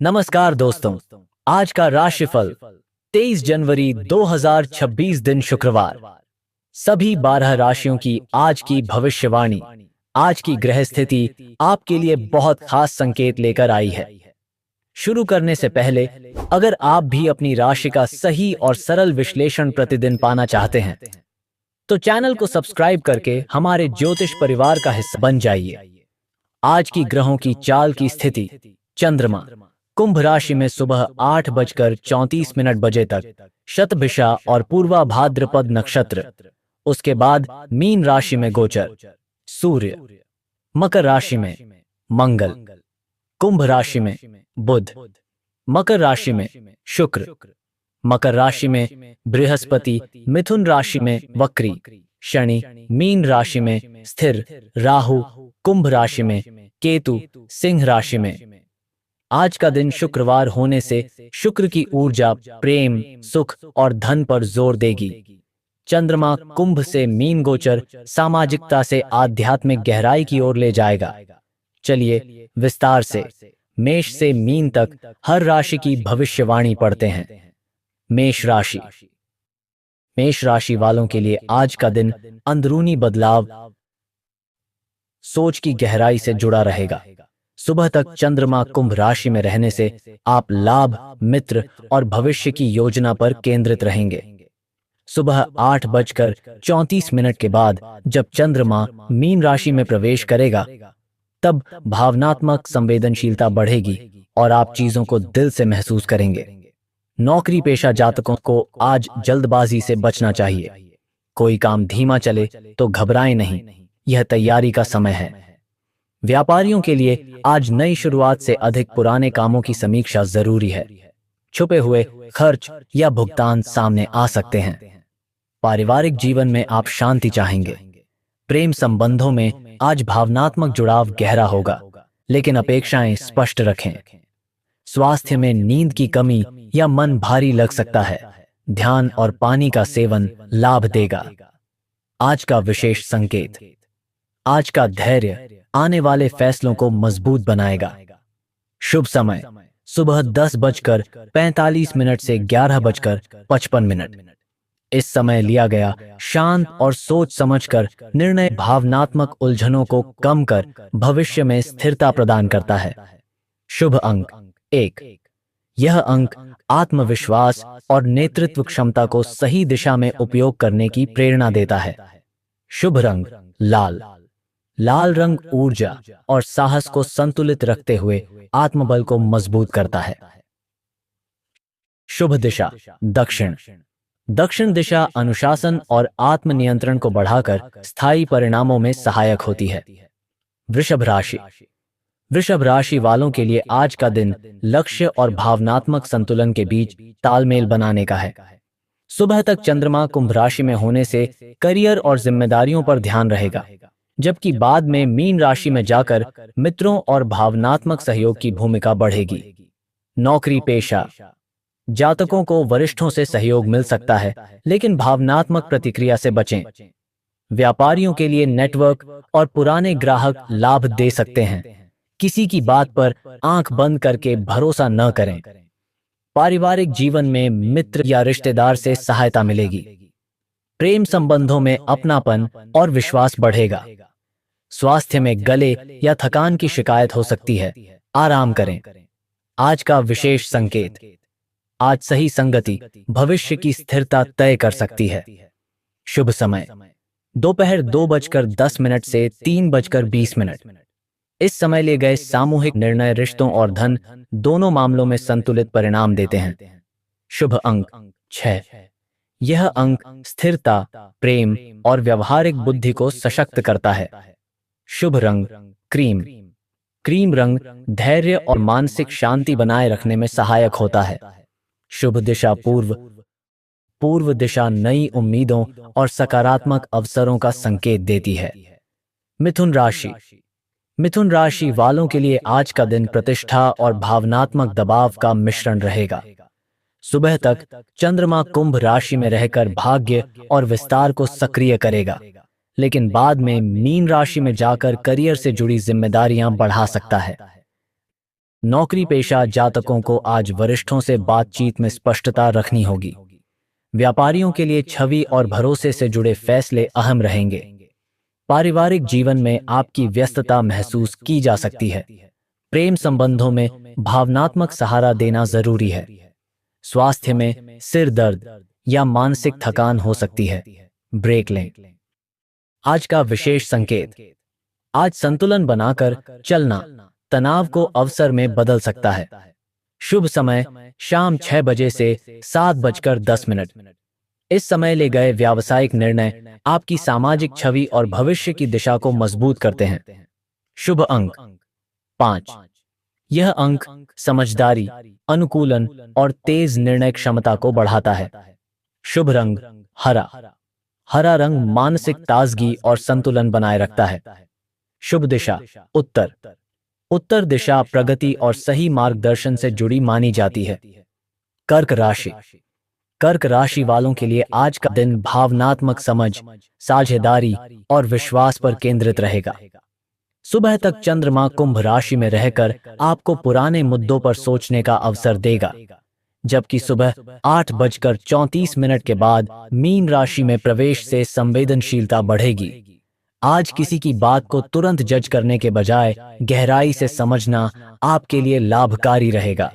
नमस्कार दोस्तों। आज का राशिफल 23 जनवरी 2026 दिन शुक्रवार। सभी 12 राशियों की आज की भविष्यवाणी, आज की ग्रह स्थिति आपके लिए बहुत खास संकेत लेकर आई है। शुरू करने से पहले, अगर आप भी अपनी राशि का सही और सरल विश्लेषण प्रतिदिन पाना चाहते हैं, तो चैनल को सब्सक्राइब करके हमारे ज्योतिष परिवार का हिस्सा बन जाइए। आज की ग्रहों की चाल की स्थिति। चंद्रमा कुंभ राशि में सुबह 8:34 बजे तक शतभिषा और पूर्वा भाद्रपद नक्षत्र, उसके बाद मीन राशि में गोचर। सूर्य मकर राशि में मंगल, कुंभ राशि में बुध, मकर राशि में शुक्र, मकर राशि में बृहस्पति, मिथुन राशि में वक्री शनि, मीन राशि में स्थिर राहु, कुंभ राशि में केतु, सिंह राशि में। आज का दिन शुक्रवार होने से शुक्र की ऊर्जा प्रेम, सुख और धन पर जोर देगी। चंद्रमा कुंभ से मीन गोचर सामाजिकता से आध्यात्मिक गहराई की ओर ले जाएगा। चलिए विस्तार से मेष से मीन तक हर राशि की भविष्यवाणी पढ़ते हैं। मेष राशि। मेष राशि वालों के लिए आज का दिन अंदरूनी बदलाव, सोच की गहराई से जुड़ा रहेगा। सुबह तक चंद्रमा कुंभ राशि में रहने से आप लाभ, मित्र और भविष्य की योजना पर केंद्रित रहेंगे। सुबह 8:34 के बाद जब चंद्रमा मीन राशि में प्रवेश करेगा, तब भावनात्मक संवेदनशीलता बढ़ेगी और आप चीजों को दिल से महसूस करेंगे। नौकरी पेशा जातकों को आज जल्दबाजी से बचना चाहिए। कोई काम धीमा चले तो घबराएं नहीं, यह तैयारी का समय है। व्यापारियों के लिए आज नई शुरुआत से अधिक पुराने कामों की समीक्षा जरूरी है। छुपे हुए खर्च या भुगतान सामने आ सकते हैं। पारिवारिक जीवन में आप शांति चाहेंगे। प्रेम संबंधों में आज भावनात्मक जुड़ाव गहरा होगा, लेकिन अपेक्षाएं स्पष्ट रखें। स्वास्थ्य में नींद की कमी या मन भारी लग सकता है। ध्यान और पानी का सेवन लाभ देगा। आज का विशेष संकेत। आज का धैर्य आने वाले फैसलों को मजबूत बनाएगा। शुभ समय सुबह 10:45 से 11:55। इस समय लिया गया शांत और सोच समझकर निर्णय भावनात्मक उलझनों को कम कर भविष्य में स्थिरता प्रदान करता है। शुभ अंक 1। यह अंक आत्मविश्वास और नेतृत्व क्षमता को सही दिशा में उपयोग करने की प्रेरणा देता है। शुभ रंग लाल। लाल रंग ऊर्जा और साहस को संतुलित रखते हुए आत्मबल को मजबूत करता है। शुभ दिशा दक्षिण। दक्षिण दिशा अनुशासन और आत्मनियंत्रण को बढ़ाकर स्थायी परिणामों में सहायक होती है। वृषभ राशि। वृषभ राशि वालों के लिए आज का दिन लक्ष्य और भावनात्मक संतुलन के बीच तालमेल बनाने का है। सुबह तक चंद्रमा कुंभ राशि में होने से करियर और जिम्मेदारियों पर ध्यान रहेगा, जबकि बाद में मीन राशि में जाकर मित्रों और भावनात्मक सहयोग की भूमिका बढ़ेगी। नौकरी पेशा जातकों को वरिष्ठों से सहयोग मिल सकता है, लेकिन भावनात्मक प्रतिक्रिया से बचें। व्यापारियों के लिए नेटवर्क और पुराने ग्राहक लाभ दे सकते हैं। किसी की बात पर आंख बंद करके भरोसा न करें। पारिवारिक जीवन में मित्र या रिश्तेदार से सहायता मिलेगी। प्रेम संबंधों में अपनापन और विश्वास बढ़ेगा। स्वास्थ्य में गले या थकान की शिकायत हो सकती है, आराम करें। आज का विशेष संकेत। आज सही संगति भविष्य की स्थिरता तय कर सकती है। शुभ समय दोपहर 2:10 से 3:20। इस समय लिए गए सामूहिक निर्णय रिश्तों और धन दोनों मामलों में संतुलित परिणाम देते हैं। शुभ अंक 6। यह अंक स्थिरता, प्रेम और व्यवहारिक बुद्धि को सशक्त करता है। शुभ रंग क्रीम। क्रीम रंग धैर्य और मानसिक शांति बनाए रखने में सहायक होता है। शुभ दिशा पूर्व। पूर्व दिशा नई उम्मीदों और सकारात्मक अवसरों का संकेत देती है। मिथुन राशि। मिथुन राशि वालों के लिए आज का दिन प्रतिष्ठा और भावनात्मक दबाव का मिश्रण रहेगा। सुबह तक चंद्रमा कुंभ राशि में रहकर भाग्य और विस्तार को सक्रिय करेगा, लेकिन बाद में मीन राशि में जाकर करियर से जुड़ी जिम्मेदारियां बढ़ा सकता है। नौकरी पेशा जातकों को आज वरिष्ठों से बातचीत में स्पष्टता रखनी होगी। व्यापारियों के लिए छवि और भरोसे से जुड़े फैसले अहम रहेंगे। पारिवारिक जीवन में आपकी व्यस्तता महसूस की जा सकती है। प्रेम संबंधों में भावनात्मक सहारा देना जरूरी है। स्वास्थ्य में सिर दर्द या मानसिक थकान हो सकती है, ब्रेक लें। आज का विशेष संकेत, आज संतुलन बनाकर चलना तनाव को अवसर में बदल सकता है। शुभ समय शाम 6 बजे से 7:10। इस समय ले गए व्यावसायिक निर्णय आपकी सामाजिक छवि और भविष्य की दिशा को मजबूत करते हैं। शुभ अंक 5। यह अंक समझदारी, अनुकूलन और तेज निर्णय क्षमता को बढ़ाता है। शुभ रंग हरा। हरा रंग मानसिक ताजगी और संतुलन बनाए रखता है। शुभ दिशा उत्तर। उत्तर दिशा प्रगति और सही मार्गदर्शन से जुड़ी मानी जाती है। कर्क राशि। कर्क राशि वालों के लिए आज का दिन भावनात्मक समझ, साझेदारी और विश्वास पर केंद्रित रहेगा। सुबह तक चंद्रमा कुंभ राशि में रहकर आपको पुराने मुद्दों पर सोचने का अवसर देगा, जबकि सुबह 8:34 के बाद मीन राशि में प्रवेश से संवेदनशीलता बढ़ेगी। आज किसी की बात को तुरंत जज करने के बजाय गहराई से समझना आपके लिए लाभकारी रहेगा।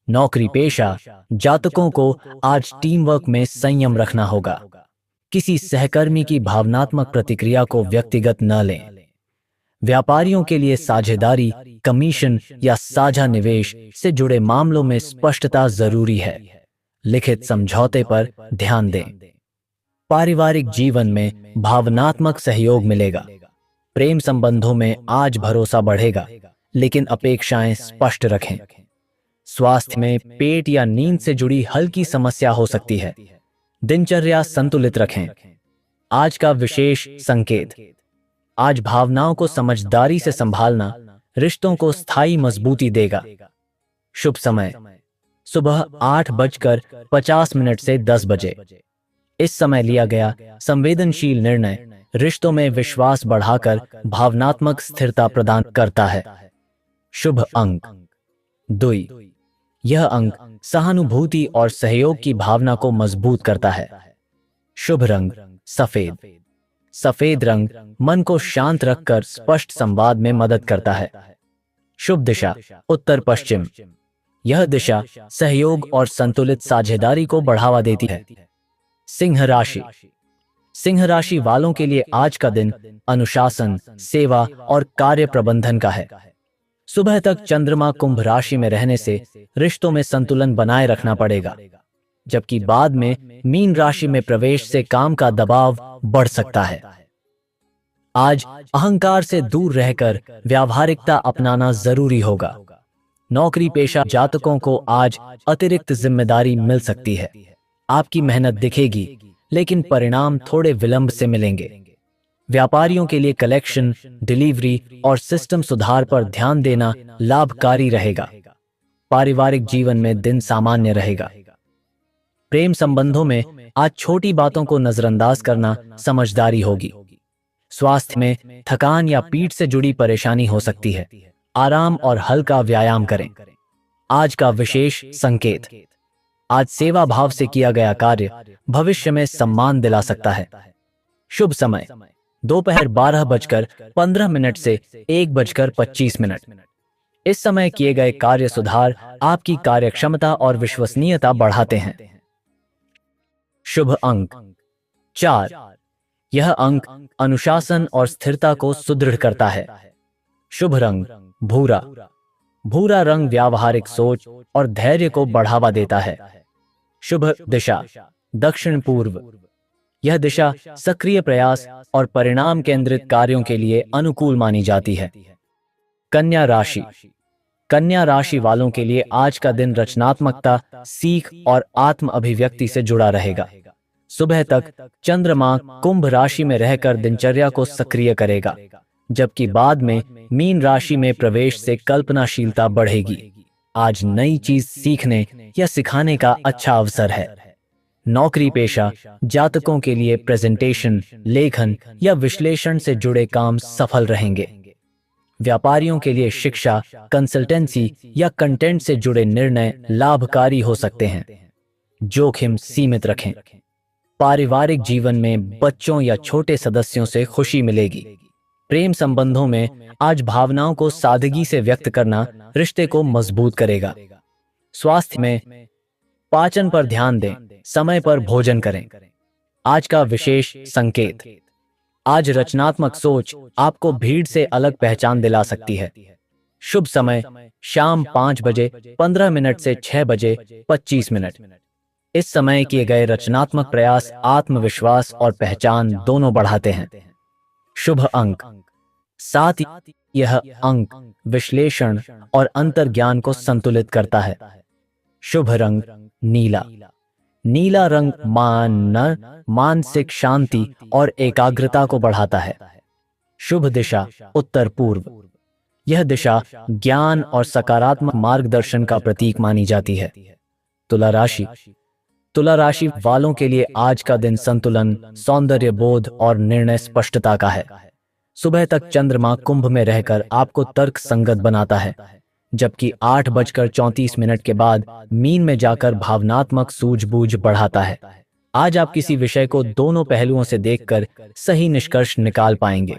नौकरी पेशा जातकों को आज टीम वर्क में संयम रखना होगा। किसी सहकर्मी की भावनात्मक प्रतिक्रिया को व्यक्तिगत न लें। व्यापारियों के लिए साझेदारी, कमीशन या साझा निवेश से जुड़े मामलों में स्पष्टता जरूरी है। लिखित समझौते पर ध्यान दें। पारिवारिक जीवन में भावनात्मक सहयोग मिलेगा। प्रेम संबंधों में आज भरोसा बढ़ेगा, लेकिन अपेक्षाएं स्पष्ट रखें। स्वास्थ्य में पेट या नींद से जुड़ी हल्की समस्या हो सकती है। दिनचर्या संतुलित रखें। आज का विशेष संकेत, आज भावनाओं को समझदारी से संभालना रिश्तों को स्थायी मजबूती देगा। शुभ समय सुबह 8:50 से 10 बजे। इस समय लिया गया संवेदनशील निर्णय रिश्तों में विश्वास बढ़ाकर भावनात्मक स्थिरता प्रदान करता है। शुभ अंक 2। यह अंक सहानुभूति और सहयोग की भावना को मजबूत करता है। शुभ रंग सफेद। सफेद रंग मन को शांत रखकर स्पष्ट संवाद में मदद करता है। शुभ दिशा उत्तर पश्चिम। यह दिशा सहयोग और संतुलित साझेदारी को बढ़ावा देती है। सिंह राशि। सिंह राशि वालों के लिए आज का दिन अनुशासन, सेवा और कार्य प्रबंधन का है। सुबह तक चंद्रमा कुंभ राशि में रहने से रिश्तों में संतुलन बनाए रखना पड़ेगा, जबकि बाद में मीन राशि में प्रवेश से काम का दबाव बढ़ सकता है। आज अहंकार से दूर रहकर व्यावहारिकता अपनाना जरूरी होगा। नौकरी पेशा जातकों को आज अतिरिक्त जिम्मेदारी मिल सकती है। आपकी मेहनत दिखेगी, लेकिन परिणाम थोड़े विलंब से मिलेंगे। व्यापारियों के लिए कलेक्शन, डिलीवरी और सिस्टम सुधार पर ध्यान देना लाभकारी रहेगा। पारिवारिक जीवन में दिन सामान्य रहेगा। प्रेम संबंधों में आज छोटी बातों को नजरअंदाज करना समझदारी होगी। स्वास्थ्य में थकान या पीठ से जुड़ी परेशानी हो सकती है। आराम और हल्का व्यायाम करें। आज का विशेष संकेत, आज सेवा भाव से किया गया कार्य भविष्य में सम्मान दिला सकता है। शुभ समय दोपहर 12:15 से 1:25। इस समय किए गए कार्य सुधार आपकी कार्यक्षमता और विश्वसनीयता बढ़ाते हैं। शुभ अंक 4। यह अंक अनुशासन और स्थिरता को सुदृढ़ करता है। शुभ रंग भूरा। भूरा रंग व्यावहारिक सोच और धैर्य को बढ़ावा देता है। शुभ दिशा दक्षिण पूर्व। यह दिशा सक्रिय प्रयास और परिणाम केंद्रित कार्यों के लिए अनुकूल मानी जाती है। कन्या राशि। कन्या राशि वालों के लिए आज का दिन रचनात्मकता, सीख और आत्म अभिव्यक्ति से जुड़ा रहेगा। सुबह तक चंद्रमा कुंभ राशि में रहकर दिनचर्या को सक्रिय करेगा, जबकि बाद में मीन राशि में प्रवेश से कल्पनाशीलता बढ़ेगी। आज नई चीज सीखने या सिखाने का अच्छा अवसर है। नौकरी पेशा जातकों के लिए प्रेजेंटेशन, लेखन या विश्लेषण से जुड़े काम सफल रहेंगे। व्यापारियों के लिए शिक्षा, कंसल्टेंसी या कंटेंट से जुड़े निर्णय लाभकारी हो सकते हैं। जोखिम सीमित रखें। पारिवारिक जीवन में बच्चों या छोटे सदस्यों से खुशी मिलेगी। प्रेम संबंधों में आज भावनाओं को सादगी से व्यक्त करना रिश्ते को मजबूत करेगा। स्वास्थ्य में पाचन पर ध्यान दें, समय पर भोजन करें। आज का विशेष संकेत। आज रचनात्मक सोच आपको भीड़ से अलग पहचान दिला सकती है। शुभ समय शाम 5 बजे 15 मिनट से 6 बजे 25 मिनट। इस समय किए गए रचनात्मक प्रयास आत्मविश्वास और पहचान दोनों बढ़ाते हैं। शुभ अंक 7। यह अंक विश्लेषण और अंतर्ज्ञान को संतुलित करता है। शुभ रंग नीला। नीला रंग मानसिक शांति और एकाग्रता को बढ़ाता है। शुभ दिशा उत्तर पूर्व। यह दिशा ज्ञान और सकारात्मक मार्गदर्शन का प्रतीक मानी जाती है। तुला राशि। तुला राशि वालों के लिए आज का दिन संतुलन, सौंदर्य बोध और निर्णय स्पष्टता का है। सुबह तक चंद्रमा कुंभ में रहकर आपको तर्क संगत बनाता है, जबकि 8:34 के बाद मीन में जाकर भावनात्मक सूझबूझ बढ़ाता है। आज आप किसी विषय को दोनों पहलुओं से देखकर सही निष्कर्ष निकाल पाएंगे।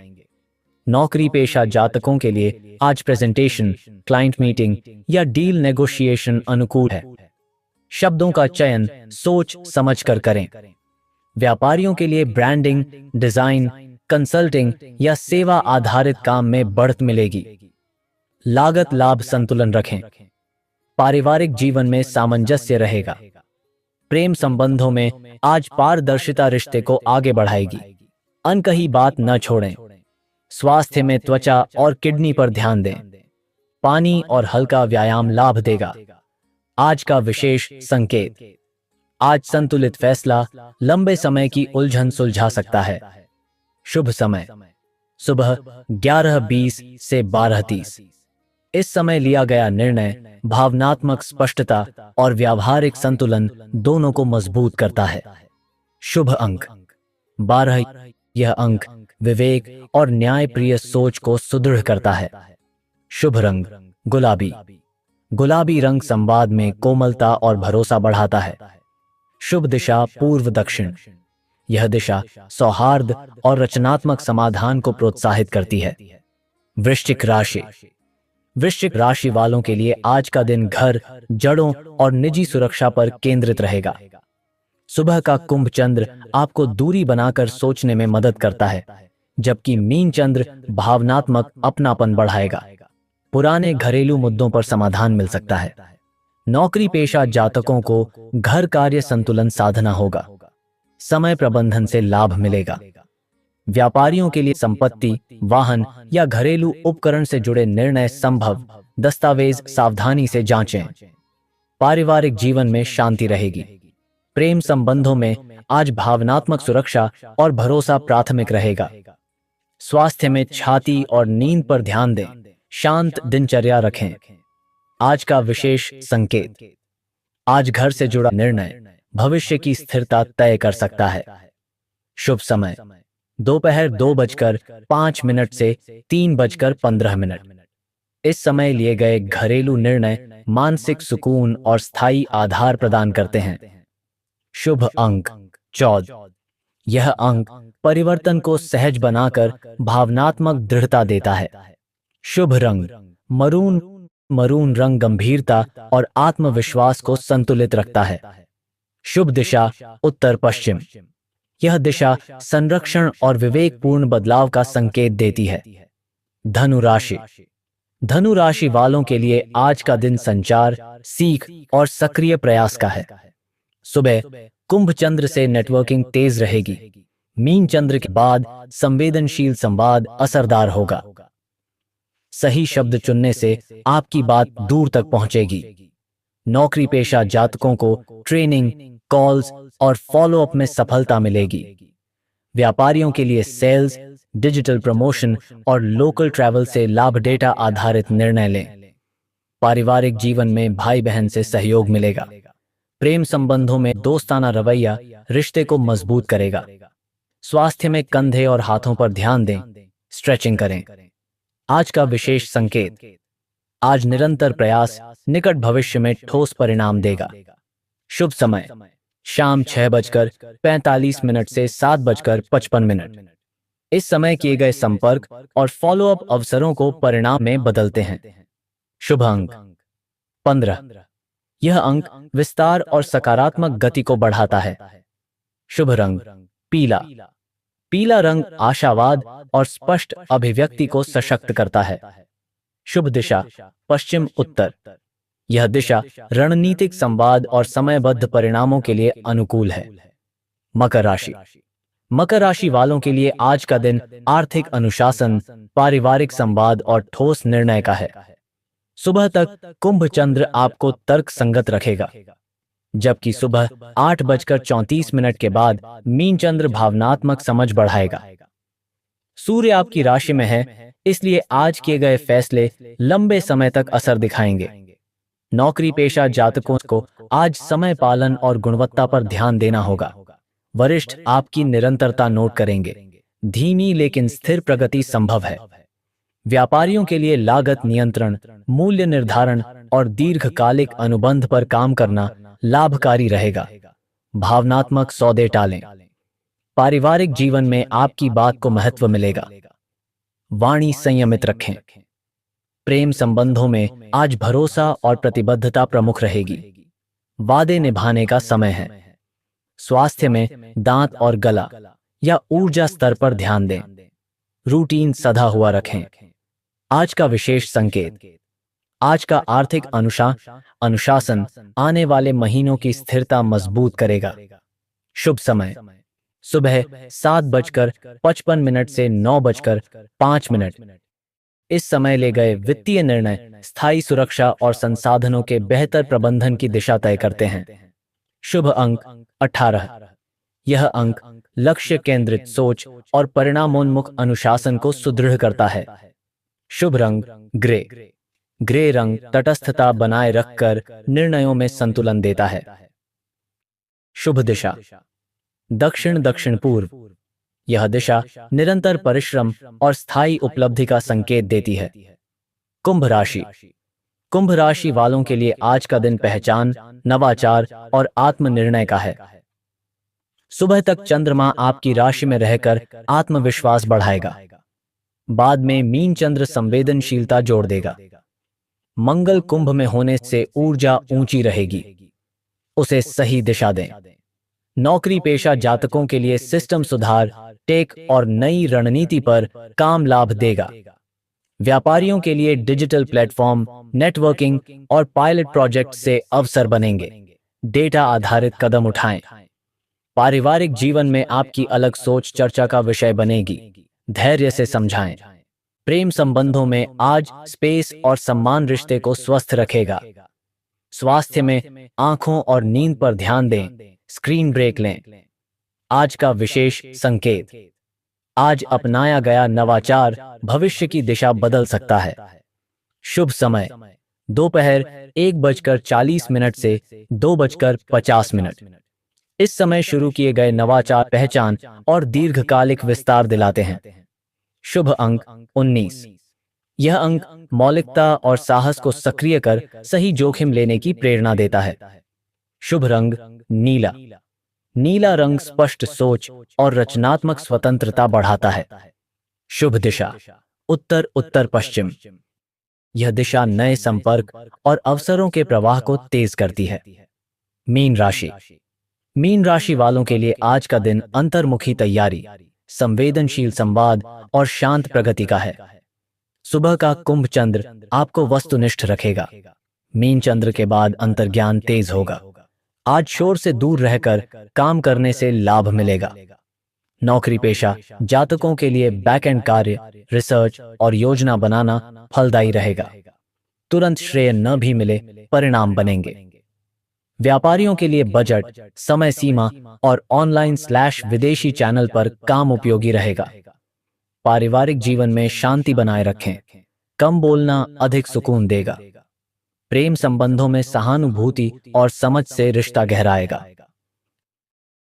नौकरी पेशा जातकों के लिए आज प्रेजेंटेशन, क्लाइंट मीटिंग या डील नेगोशिएशन अनुकूल है। शब्दों का चयन सोच समझकर करें। व्यापारियों के लिए ब्रांडिंग, डिजाइन, कंसल्टिंग या सेवा आधारित काम में बढ़त मिलेगी। लागत लाभ संतुलन रखें। पारिवारिक जीवन में सामंजस्य रहेगा। प्रेम संबंधों में आज पारदर्शिता रिश्ते को आगे बढ़ाएगी। अनकही बात न छोड़ें। स्वास्थ्य में त्वचा और किडनी पर ध्यान दें। पानी और हल्का व्यायाम लाभ देगा। आज का विशेष संकेत। आज संतुलित फैसला लंबे समय की उलझन सुलझा सकता है। शुभ समय सुबह 11:20 से 12:30। इस समय लिया गया निर्णय भावनात्मक स्पष्टता और व्यावहारिक संतुलन दोनों को मजबूत करता है। शुभ अंक 12। यह अंक विवेक और न्यायप्रिय सोच को सुदृढ़ करता है। शुभ रंग गुलाबी। गुलाबी रंग संवाद में कोमलता और भरोसा बढ़ाता है। शुभ दिशा पूर्व दक्षिण। यह दिशा सौहार्द और रचनात्मक समाधान को प्रोत्साहित करती है। वृश्चिक राशि। वृश्चिक राशि वालों के लिए आज का दिन घर, जड़ों और निजी सुरक्षा पर केंद्रित रहेगा। सुबह का कुंभ चंद्र आपको दूरी बनाकर सोचने में मदद करता है, जबकि मीन चंद्र भावनात्मक अपनापन बढ़ाएगा। पुराने घरेलू मुद्दों पर समाधान मिल सकता है। नौकरी पेशा जातकों को घर कार्य संतुलन साधना होगा। समय प्रबंधन से लाभ मिलेगा। व्यापारियों के लिए संपत्ति, वाहन या घरेलू उपकरण से जुड़े निर्णय संभव। दस्तावेज सावधानी से जांचें। पारिवारिक जीवन में शांति रहेगी। प्रेम संबंधों में आज भावनात्मक सुरक्षा और भरोसा प्राथमिक रहेगा। स्वास्थ्य में छाती और नींद पर ध्यान दें। शांत दिनचर्या रखें। आज का विशेष संकेत। आज घर से जुड़ा निर्णय भविष्य की स्थिरता तय कर सकता है। शुभ समय दोपहर 2:05 से 3:15। इस समय लिए गए घरेलू निर्णय मानसिक सुकून और स्थायी आधार प्रदान करते हैं। शुभ अंक 14। यह अंक परिवर्तन को सहज बनाकर भावनात्मक दृढ़ता देता है। शुभ रंग मरून। मरून रंग गंभीरता और आत्मविश्वास को संतुलित रखता है। शुभ दिशा उत्तर पश्चिम। यह दिशा संरक्षण और विवेकपूर्ण बदलाव का संकेत देती है। धनु राशि। धनु राशि वालों के लिए आज का दिन संचार, सीख और सक्रिय प्रयास का है। सुबह कुंभ चंद्र से नेटवर्किंग तेज रहेगी। मीन चंद्र के बाद संवेदनशील संवाद असरदार होगा। सही शब्द चुनने से आपकी बात दूर तक पहुंचेगी। नौकरी पेशा जातकों को ट्रेनिंग, कॉल्स और फॉलोअप में सफलता मिलेगी। व्यापारियों के लिए सेल्स, डिजिटल प्रमोशन और लोकल ट्रैवल से लाभ। डेटा आधारित निर्णय लें। पारिवारिक जीवन में भाई बहन से सहयोग मिलेगा। प्रेम संबंधों में दोस्ताना रवैया रिश्ते को मजबूत करेगा। स्वास्थ्य में कंधे और हाथों पर ध्यान दें। स्ट्रेचिंग करें। आज का विशेष संकेत। आज निरंतर प्रयास निकट भविष्य में ठोस परिणाम देगा। शुभ समय शाम 6:45 से 7:55। इस समय किए गए संपर्क और फॉलोअप अवसरों को परिणाम में बदलते हैं। शुभ अंक 15। यह अंक विस्तार और सकारात्मक गति को बढ़ाता है। शुभ रंग पीला। पीला रंग आशावाद और स्पष्ट अभिव्यक्ति को सशक्त करता है। शुभ दिशा पश्चिम उत्तर। यह दिशा रणनीतिक संवाद और समयबद्ध परिणामों के लिए अनुकूल है। मकर राशि। मकर राशि वालों के लिए आज का दिन आर्थिक अनुशासन, पारिवारिक संवाद और ठोस निर्णय का है। सुबह तक कुंभ चंद्र आपको तर्क संगत रखेगा, जबकि सुबह 8:34 के बाद मीन चंद्र भावनात्मक समझ बढ़ाएगा। सूर्य आपकी राशि में है, इसलिए आज किए गए फैसले लंबे समय तक असर दिखाएंगे। नौकरी पेशा जातकों को आज समय पालन और गुणवत्ता पर ध्यान देना होगा। वरिष्ठ आपकी निरंतरता नोट करेंगे। धीमी लेकिन स्थिर प्रगति संभव है। व्यापारियों के लिए लागत नियंत्रण, मूल्य निर्धारण और दीर्घकालिक अनुबंध पर काम करना लाभकारी रहेगा। भावनात्मक सौदे टालें। पारिवारिक जीवन में आपकी बात को महत्व मिलेगा। वाणी संयमित रखें। प्रेम संबंधों में आज भरोसा और प्रतिबद्धता प्रमुख रहेगी। वादे निभाने का समय है। स्वास्थ्य में दांत और गला या ऊर्जा स्तर पर ध्यान दें। रूटीन सधा हुआ रखें। आज का विशेष संकेत। आज का आर्थिक अनुशासन आने वाले महीनों की स्थिरता मजबूत करेगा। शुभ समय सुबह 7:55 से 9:05। इस समय ले गए वित्तीय निर्णय स्थायी सुरक्षा और संसाधनों के बेहतर प्रबंधन की दिशा तय करते हैं। शुभ अंक 18। यह अंक लक्ष्य केंद्रित सोच और परिणामोन्मुख अनुशासन को सुदृढ़ करता है। शुभ रंग ग्रे। ग्रे रंग तटस्थता बनाए रखकर निर्णयों में संतुलन देता है। शुभ दिशा दक्षिण दक्षिण पूर्व। यह दिशा निरंतर परिश्रम और स्थायी उपलब्धि का संकेत देती है। कुंभ राशि। कुंभ राशि वालों के लिए आज का दिन पहचान, नवाचार और आत्मनिर्णय का है। सुबह तक चंद्रमा आपकी राशि में रहकर आत्मविश्वास बढ़ाएगा। बाद में मीन चंद्र संवेदनशीलता जोड़ देगा। मंगल कुंभ में होने से ऊर्जा ऊंची रहेगी। उसे सही दिशा दें। नौकरी पेशा जातकों के लिए सिस्टम सुधार, टेक और नई रणनीति पर काम लाभ देगा। व्यापारियों के लिए डिजिटल प्लेटफॉर्म, नेटवर्किंग और पायलट प्रोजेक्ट से अवसर बनेंगे। डेटा आधारित कदम उठाएं। पारिवारिक जीवन में आपकी अलग सोच चर्चा का विषय बनेगी। धैर्य से समझाएं। प्रेम संबंधों में आज स्पेस और सम्मान रिश्ते को स्वस्थ रखेगा। स्वास्थ्य में आंखों और नींद पर ध्यान दें। स्क्रीन ब्रेक लें। आज का विशेष संकेत। आज अपनाया गया नवाचार भविष्य की दिशा बदल सकता है। शुभ समय दोपहर 1:40 से 2:50। इस समय शुरू किए गए नवाचार पहचान और दीर्घकालिक विस्तार दिलाते हैं। शुभ अंक 19। यह अंक मौलिकता और साहस को सक्रिय कर सही जोखिम लेने की प्रेरणा देता है। शुभ रंग नीला। नीला रंग स्पष्ट सोच और रचनात्मक स्वतंत्रता बढ़ाता है। शुभ दिशा उत्तर उत्तर पश्चिम। यह दिशा नए संपर्क और अवसरों के प्रवाह को तेज करती है। मीन राशि। मीन राशि वालों के लिए आज का दिन अंतर्मुखी तैयारी, संवेदनशील संवाद और शांत प्रगति का है। सुबह का कुंभ चंद्र आपको वस्तुनिष्ठ रखेगा। मीन चंद्र के बाद अंतर्ज्ञान तेज होगा। आज शोर से दूर रहकर काम करने से लाभ मिलेगा। नौकरी पेशा जातकों के लिए बैक एंड कार्य, रिसर्च और योजना बनाना फलदायी रहेगा। तुरंत श्रेय न भी मिले, परिणाम बनेंगे। व्यापारियों के लिए बजट, समय सीमा और ऑनलाइन/विदेशी चैनल पर काम उपयोगी रहेगा। पारिवारिक जीवन में शांति बनाए रखें। कम बोलना अधिक सुकून देगा। प्रेम संबंधों में सहानुभूति और समझ से रिश्ता गहराएगा।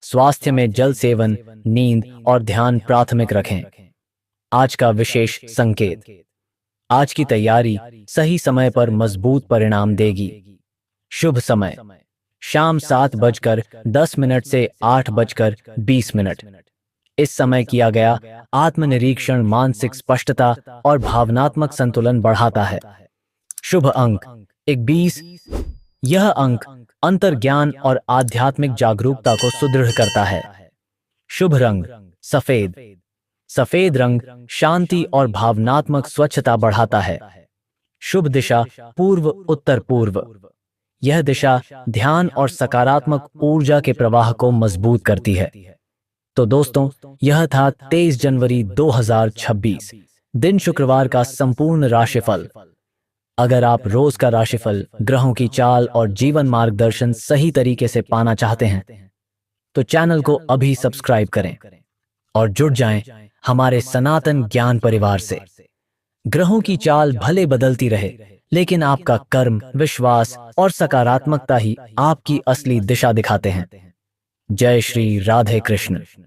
स्वास्थ्य में जल सेवन, नींद और ध्यान प्राथमिक रखें। आज का विशेष संकेत। आज की तैयारी सही समय पर मजबूत परिणाम देगी। शुभ समय शाम 7:10 से 8:20। इस समय किया गया आत्मनिरीक्षण मानसिक स्पष्टता और भावनात्मक संतुलन बढ़ाता है। शुभ अंक 21। यह अंक अंतर्ज्ञान और आध्यात्मिक जागरूकता को सुदृढ़ करता है। शुभ रंग सफेद। सफेद रंग शांति और भावनात्मक स्वच्छता बढ़ाता है। शुभ दिशा पूर्व उत्तर पूर्व। यह दिशा ध्यान और सकारात्मक ऊर्जा के प्रवाह को मजबूत करती है। तो दोस्तों, यह था 23 जनवरी 2026 दिन शुक्रवार का संपूर्ण राशिफल। अगर आप रोज का राशिफल, ग्रहों की चाल और जीवन मार्गदर्शन सही तरीके से पाना चाहते हैं तो चैनल को अभी सब्सक्राइब करें और जुड़ जाएं हमारे सनातन ज्ञान परिवार से। ग्रहों की चाल भले बदलती रहे, लेकिन आपका कर्म, विश्वास और सकारात्मकता ही आपकी असली दिशा दिखाते हैं। जय श्री राधे कृष्ण।